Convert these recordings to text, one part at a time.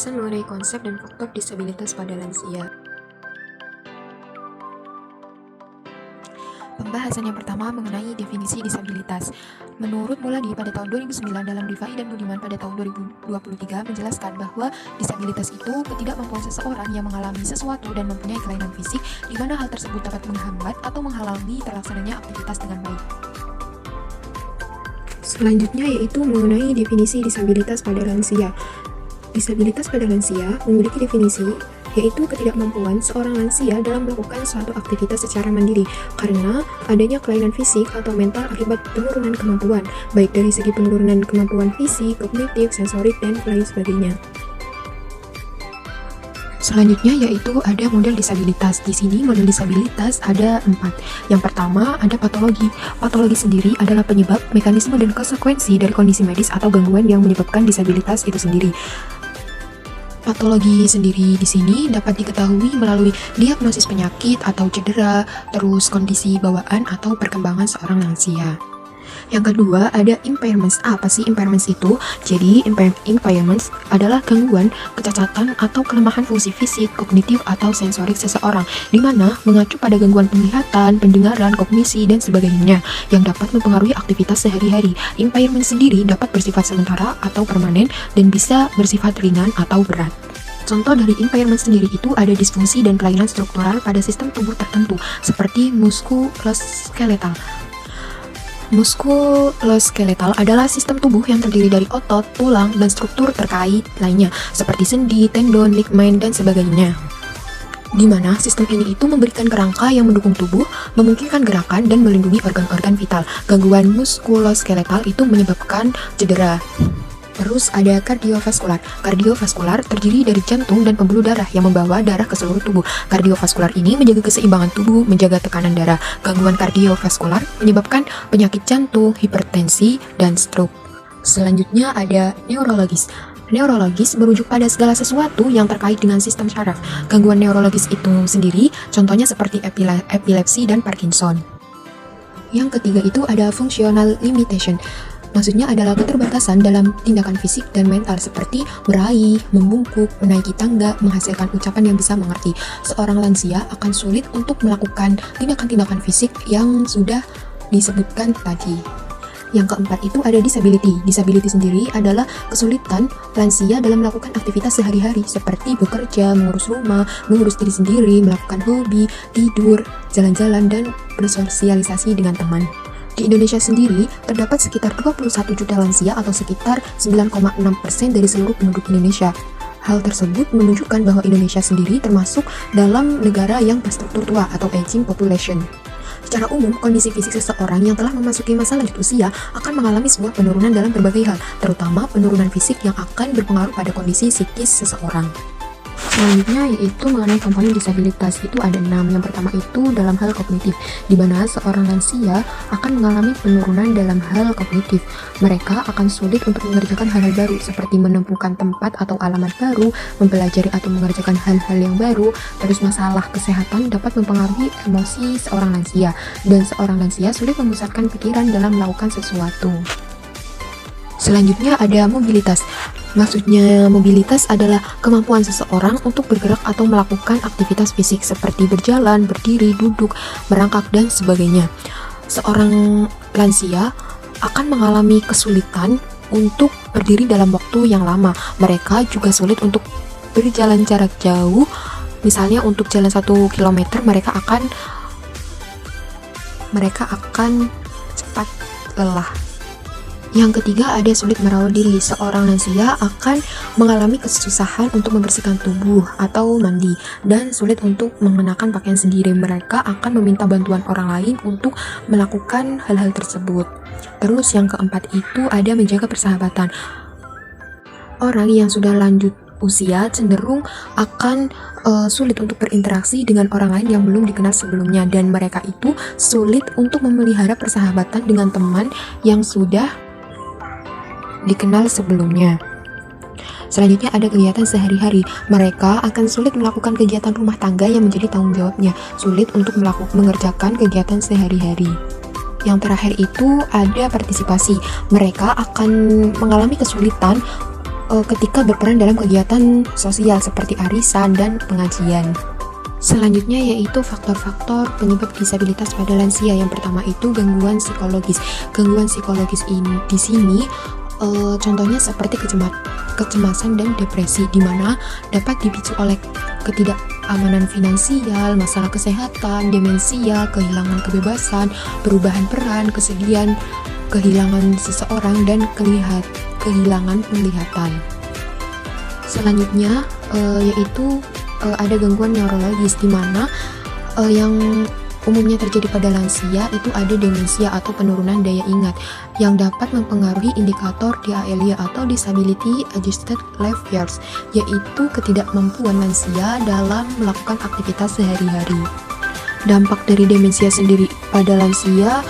Pembahasan mengenai konsep dan faktor disabilitas pada lansia. Pembahasan yang pertama mengenai definisi disabilitas. Menurut Muladi pada tahun 2009 dalam Rifai dan Budiman pada tahun 2023 menjelaskan bahwa disabilitas itu ketidakmampuan seseorang yang mengalami sesuatu dan mempunyai kelainan fisik di mana hal tersebut dapat menghambat atau menghalangi terlaksananya aktivitas dengan baik. Selanjutnya yaitu mengenai definisi disabilitas pada lansia. Disabilitas pada lansia memiliki definisi yaitu ketidakmampuan seorang lansia dalam melakukan suatu aktivitas secara mandiri karena adanya kelainan fisik atau mental akibat penurunan kemampuan, baik dari segi penurunan kemampuan fisik, kognitif, sensorik, dan lain sebagainya. Selanjutnya yaitu ada model disabilitas. Di sini model disabilitas ada 4. Yang pertama ada patologi. Patologi sendiri adalah penyebab, mekanisme, dan konsekuensi dari kondisi medis atau gangguan yang menyebabkan disabilitas itu sendiri. Patologi sendiri di sini dapat diketahui melalui diagnosis penyakit atau cedera, terus kondisi bawaan atau perkembangan seorang lansia. Yang kedua ada impairments. Apa sih impairments itu? Jadi impairments adalah gangguan, kecacatan, atau kelemahan fungsi fisik, kognitif, atau sensorik seseorang, di mana mengacu pada gangguan penglihatan, pendengaran, kognisi, dan sebagainya yang dapat mempengaruhi aktivitas sehari-hari. Impairment sendiri dapat bersifat sementara atau permanen dan bisa bersifat ringan atau berat. Contoh dari impairment sendiri itu ada disfungsi dan kelainan struktural pada sistem tubuh tertentu seperti muskuloskeletal. Muskuloskeletal adalah sistem tubuh yang terdiri dari otot, tulang, dan struktur terkait lainnya seperti sendi, tendon, ligamen, dan sebagainya. Di mana sistem ini itu memberikan kerangka yang mendukung tubuh, memungkinkan gerakan, dan melindungi organ-organ vital. Gangguan muskuloskeletal itu menyebabkan cedera. Terus ada kardiovaskular. Kardiovaskular terdiri dari jantung dan pembuluh darah yang membawa darah ke seluruh tubuh. Kardiovaskular ini menjaga keseimbangan tubuh, menjaga tekanan darah. Gangguan kardiovaskular menyebabkan penyakit jantung, hipertensi, dan stroke. Selanjutnya ada neurologis. Neurologis merujuk pada segala sesuatu yang terkait dengan sistem saraf. Gangguan neurologis itu sendiri contohnya seperti epilepsi dan Parkinson. Yang ketiga itu ada functional limitation. Maksudnya adalah keterbatasan dalam tindakan fisik dan mental seperti meraih, membungkuk, menaiki tangga, menghasilkan ucapan yang bisa mengerti. Seorang lansia akan sulit untuk melakukan tindakan-tindakan fisik yang sudah disebutkan tadi. Yang keempat itu ada disability. Disability sendiri adalah kesulitan lansia dalam melakukan aktivitas sehari-hari seperti bekerja, mengurus rumah, mengurus diri sendiri, melakukan hobi, tidur, jalan-jalan, dan bersosialisasi dengan teman. Di Indonesia sendiri, terdapat sekitar 21 juta lansia atau sekitar 9,6% dari seluruh penduduk Indonesia. Hal tersebut menunjukkan bahwa Indonesia sendiri termasuk dalam negara yang berstruktur tua atau aging population. Secara umum, kondisi fisik seseorang yang telah memasuki masa lanjut usia akan mengalami sebuah penurunan dalam berbagai hal, terutama penurunan fisik yang akan berpengaruh pada kondisi psikis seseorang. Selanjutnya yaitu mengenai komponen disabilitas itu ada 6. Yang pertama itu dalam hal kognitif, di mana seorang lansia akan mengalami penurunan dalam hal kognitif. Mereka akan sulit untuk mengerjakan hal-hal baru seperti menemukan tempat atau alamat baru, mempelajari atau mengerjakan hal-hal yang baru. Terus masalah kesehatan dapat mempengaruhi emosi seorang lansia, dan seorang lansia sulit memusatkan pikiran dalam melakukan sesuatu. Selanjutnya ada mobilitas. Maksudnya mobilitas adalah kemampuan seseorang untuk bergerak atau melakukan aktivitas fisik seperti berjalan, berdiri, duduk, merangkak, dan sebagainya. Seorang lansia akan mengalami kesulitan untuk berdiri dalam waktu yang lama. Mereka juga sulit untuk berjalan jarak jauh. Misalnya untuk jalan 1 km mereka akan cepat lelah. Yang ketiga ada sulit merawat diri. Seorang lansia akan mengalami kesusahan untuk membersihkan tubuh atau mandi dan sulit untuk mengenakan pakaian sendiri. Mereka akan meminta bantuan orang lain untuk melakukan hal-hal tersebut. Terus yang keempat itu ada menjaga persahabatan. Orang yang sudah lanjut usia cenderung akan sulit untuk berinteraksi dengan orang lain yang belum dikenal sebelumnya, dan mereka itu sulit untuk memelihara persahabatan dengan teman yang sudah dikenal sebelumnya. Selanjutnya ada kegiatan sehari-hari. Mereka akan sulit melakukan kegiatan rumah tangga yang menjadi tanggung jawabnya, sulit untuk mengerjakan kegiatan sehari-hari. Yang terakhir itu ada partisipasi. Mereka akan mengalami kesulitan ketika berperan dalam kegiatan sosial seperti arisan dan pengajian. Selanjutnya yaitu faktor-faktor penyebab disabilitas pada lansia. Yang pertama itu gangguan psikologis. Gangguan psikologis ini di sini contohnya seperti kecemasan dan depresi, di mana dapat dipicu oleh ketidakamanan finansial, masalah kesehatan, demensia, kehilangan kebebasan, perubahan peran, kesedihan, kehilangan seseorang, dan kehilangan penglihatan. Selanjutnya yaitu ada gangguan neurologis, di mana yang umumnya terjadi pada lansia itu ada demensia atau penurunan daya ingat yang dapat mempengaruhi indikator DALY atau Disability Adjusted Life Years, yaitu ketidakmampuan lansia dalam melakukan aktivitas sehari-hari. Dampak dari demensia sendiri pada lansia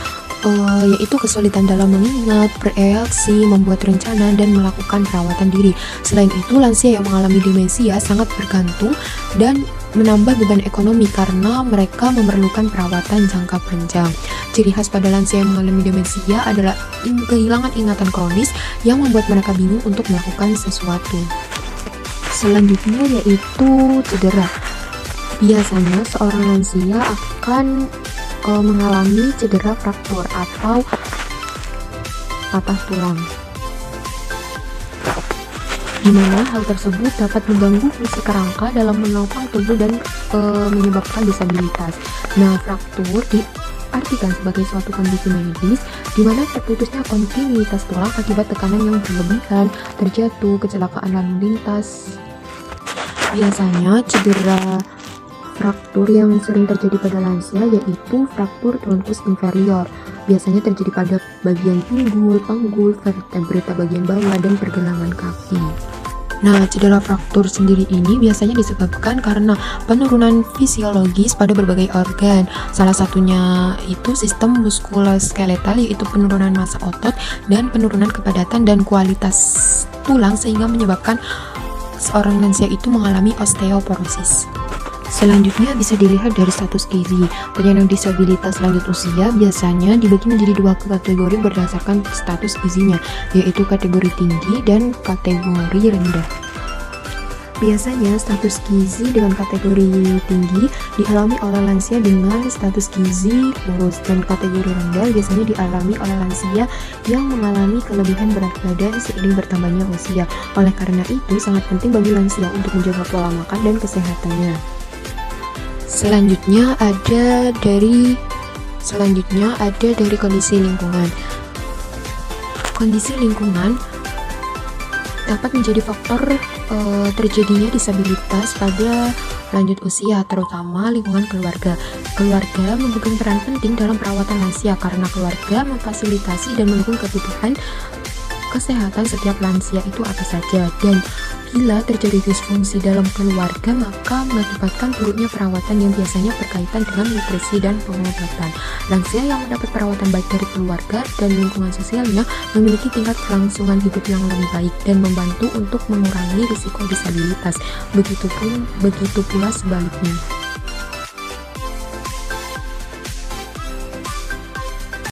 yaitu kesulitan dalam mengingat, bereaksi, membuat rencana, dan melakukan perawatan diri. Selain itu, lansia yang mengalami demensia sangat bergantung dan menambah beban ekonomi karena mereka memerlukan perawatan jangka panjang. Ciri khas pada lansia yang mengalami demensia adalah kehilangan ingatan kronis yang membuat mereka bingung untuk melakukan sesuatu. Selanjutnya yaitu cedera. Biasanya seorang lansia akan mengalami cedera fraktur atau patah tulang, di mana hal tersebut dapat mengganggu fungsi kerangka dalam menopang tubuh dan menyebabkan disabilitas. Nah, fraktur diartikan sebagai suatu kondisi medis di mana terputusnya kontinuitas tulang akibat tekanan yang berlebihan, terjatuh, kecelakaan lalu lintas. Biasanya cedera fraktur yang sering terjadi pada lansia yaitu fraktur trunkus inferior. Biasanya terjadi pada bagian pinggul, panggul, vertebrata bagian bawah, dan pergelangan kaki. Nah, cedera fraktur sendiri ini biasanya disebabkan karena penurunan fisiologis pada berbagai organ. Salah satunya itu sistem muskuloskeletal, yaitu penurunan massa otot dan penurunan kepadatan dan kualitas tulang sehingga menyebabkan seorang lansia itu mengalami osteoporosis. Selanjutnya bisa dilihat dari status gizi. Penyandang disabilitas lanjut usia biasanya dibagi menjadi dua kategori berdasarkan status gizinya, yaitu kategori tinggi dan kategori rendah. Biasanya status gizi dengan kategori tinggi dialami oleh lansia dengan status gizi kurus, dan kategori rendah biasanya dialami oleh lansia yang mengalami kelebihan berat badan seiring bertambahnya usia. Oleh karena itu sangat penting bagi lansia untuk menjaga pola makan dan kesehatannya. Selanjutnya ada dari kondisi lingkungan. Kondisi lingkungan dapat menjadi faktor terjadinya disabilitas pada lanjut usia, terutama lingkungan keluarga. Keluarga memegang peran penting dalam perawatan lansia karena keluarga memfasilitasi dan mendukung kebutuhan kesehatan setiap lansia itu apa saja, dan bila terjadi disfungsi dalam keluarga maka mengakibatkan buruknya perawatan yang biasanya berkaitan dengan nutrisi dan pengobatan. Lansia yang mendapat perawatan baik dari keluarga dan lingkungan sosialnya memiliki tingkat kelangsungan hidup yang lebih baik dan membantu untuk mengurangi risiko disabilitas. Begitu pula sebaliknya.